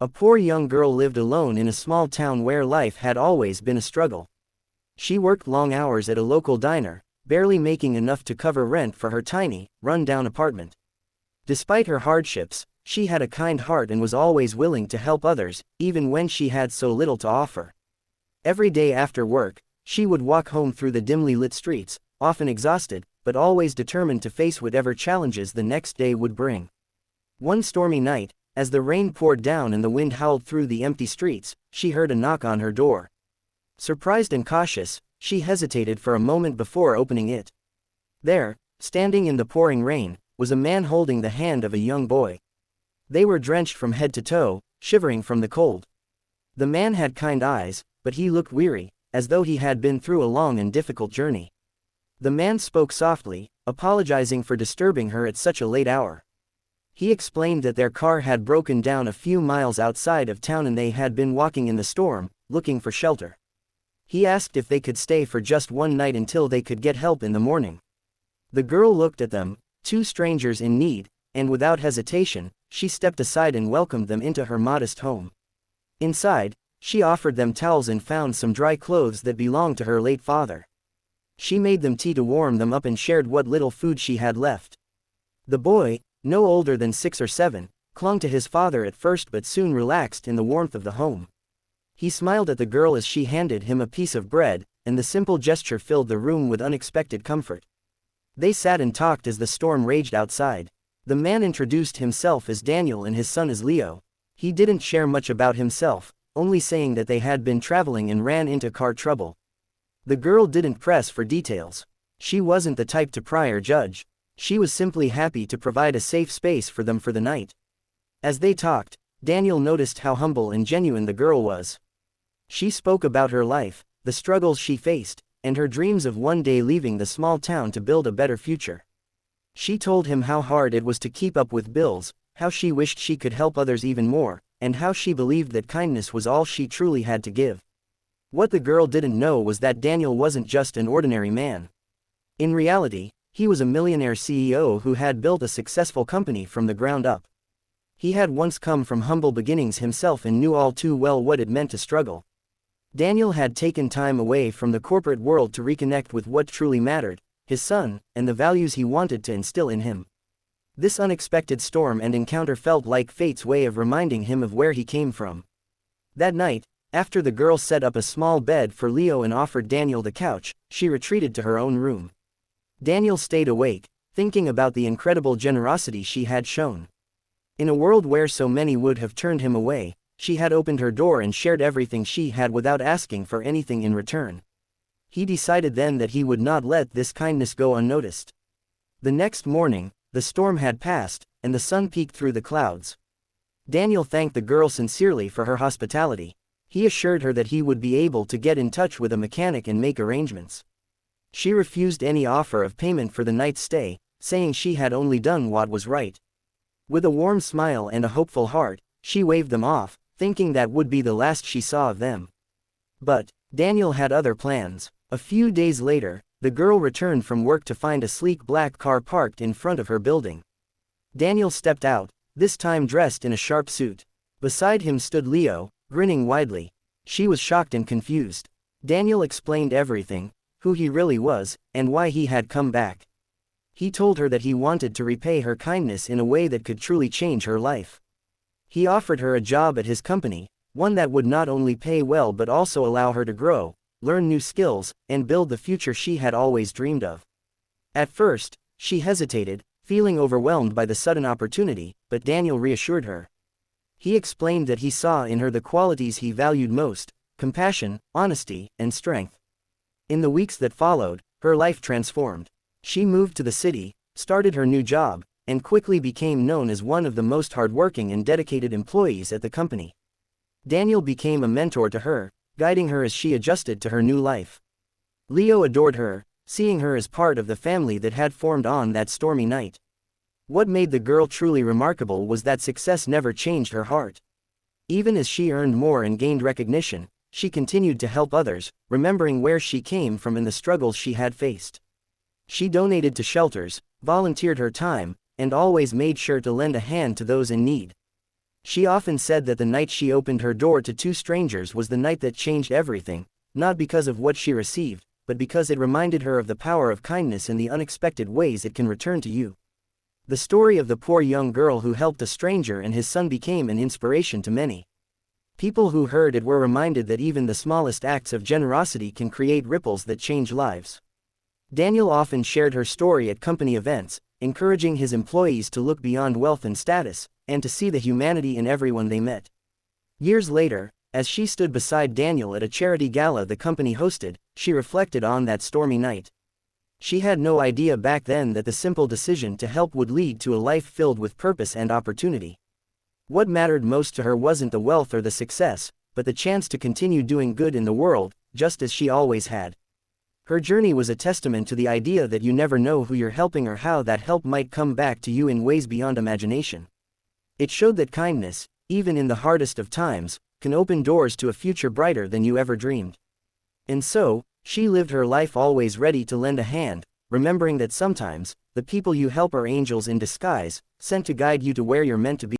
A poor young girl lived alone in a small town where life had always been a struggle. She worked long hours at a local diner, barely making enough to cover rent for her tiny, run-down apartment. Despite her hardships, she had a kind heart and was always willing to help others, even when she had so little to offer. Every day after work, she would walk home through the dimly lit streets, often exhausted, but always determined to face whatever challenges the next day would bring. One stormy night, as the rain poured down and the wind howled through the empty streets, she heard a knock on her door. Surprised and cautious, she hesitated for a moment before opening it. There, standing in the pouring rain, was a man holding the hand of a young boy. They were drenched from head to toe, shivering from the cold. The man had kind eyes, but he looked weary, as though he had been through a long and difficult journey. The man spoke softly, apologizing for disturbing her at such a late hour. He explained that their car had broken down a few miles outside of town and they had been walking in the storm, looking for shelter. He asked if they could stay for just one night until they could get help in the morning. The girl looked at them, two strangers in need, and without hesitation, she stepped aside and welcomed them into her modest home. Inside, she offered them towels and found some dry clothes that belonged to her late father. She made them tea to warm them up and shared what little food she had left. The boy, no older than 6 or 7, clung to his father at first but soon relaxed in the warmth of the home. He smiled at the girl as she handed him a piece of bread, and the simple gesture filled the room with unexpected comfort. They sat and talked as the storm raged outside. The man introduced himself as Daniel and his son as Leo. He didn't share much about himself, only saying that they had been traveling and ran into car trouble. The girl didn't press for details. She wasn't the type to pry or judge. She was simply happy to provide a safe space for them for the night. As they talked, Daniel noticed how humble and genuine the girl was. She spoke about her life, the struggles she faced, and her dreams of one day leaving the small town to build a better future. She told him how hard it was to keep up with bills, how she wished she could help others even more, and how she believed that kindness was all she truly had to give. What the girl didn't know was that Daniel wasn't just an ordinary man. In reality, he was a millionaire CEO who had built a successful company from the ground up. He had once come from humble beginnings himself and knew all too well what it meant to struggle. Daniel had taken time away from the corporate world to reconnect with what truly mattered, his son, and the values he wanted to instill in him. This unexpected storm and encounter felt like fate's way of reminding him of where he came from. That night, after the girl set up a small bed for Leo and offered Daniel the couch, she retreated to her own room. Daniel stayed awake, thinking about the incredible generosity she had shown. In a world where so many would have turned him away, she had opened her door and shared everything she had without asking for anything in return. He decided then that he would not let this kindness go unnoticed. The next morning, the storm had passed, and the sun peeked through the clouds. Daniel thanked the girl sincerely for her hospitality. He assured her that he would be able to get in touch with a mechanic and make arrangements. She refused any offer of payment for the night's stay, saying she had only done what was right. With a warm smile and a hopeful heart, she waved them off, thinking that would be the last she saw of them. But Daniel had other plans. A few days later, the girl returned from work to find a sleek black car parked in front of her building. Daniel stepped out, this time dressed in a sharp suit. Beside him stood Leo, grinning widely. She was shocked and confused. Daniel explained everything, who he really was, and why he had come back. He told her that he wanted to repay her kindness in a way that could truly change her life. He offered her a job at his company, one that would not only pay well but also allow her to grow, learn new skills, and build the future she had always dreamed of. At first, she hesitated, feeling overwhelmed by the sudden opportunity, but Daniel reassured her. He explained that he saw in her the qualities he valued most: compassion, honesty, and strength. In the weeks that followed, her life transformed. She moved to the city, started her new job, and quickly became known as one of the most hardworking and dedicated employees at the company. Daniel became a mentor to her, guiding her as she adjusted to her new life. Leo adored her, seeing her as part of the family that had formed on that stormy night. What made the girl truly remarkable was that success never changed her heart. Even as she earned more and gained recognition, she continued to help others, remembering where she came from and the struggles she had faced. She donated to shelters, volunteered her time, and always made sure to lend a hand to those in need. She often said that the night she opened her door to two strangers was the night that changed everything, not because of what she received, but because it reminded her of the power of kindness and the unexpected ways it can return to you. The story of the poor young girl who helped a stranger and his son became an inspiration to many. People who heard it were reminded that even the smallest acts of generosity can create ripples that change lives. Daniel often shared her story at company events, encouraging his employees to look beyond wealth and status, and to see the humanity in everyone they met. Years later, as she stood beside Daniel at a charity gala the company hosted, she reflected on that stormy night. She had no idea back then that the simple decision to help would lead to a life filled with purpose and opportunity. What mattered most to her wasn't the wealth or the success, but the chance to continue doing good in the world, just as she always had. Her journey was a testament to the idea that you never know who you're helping or how that help might come back to you in ways beyond imagination. It showed that kindness, even in the hardest of times, can open doors to a future brighter than you ever dreamed. And so, she lived her life always ready to lend a hand, remembering that sometimes, the people you help are angels in disguise, sent to guide you to where you're meant to be.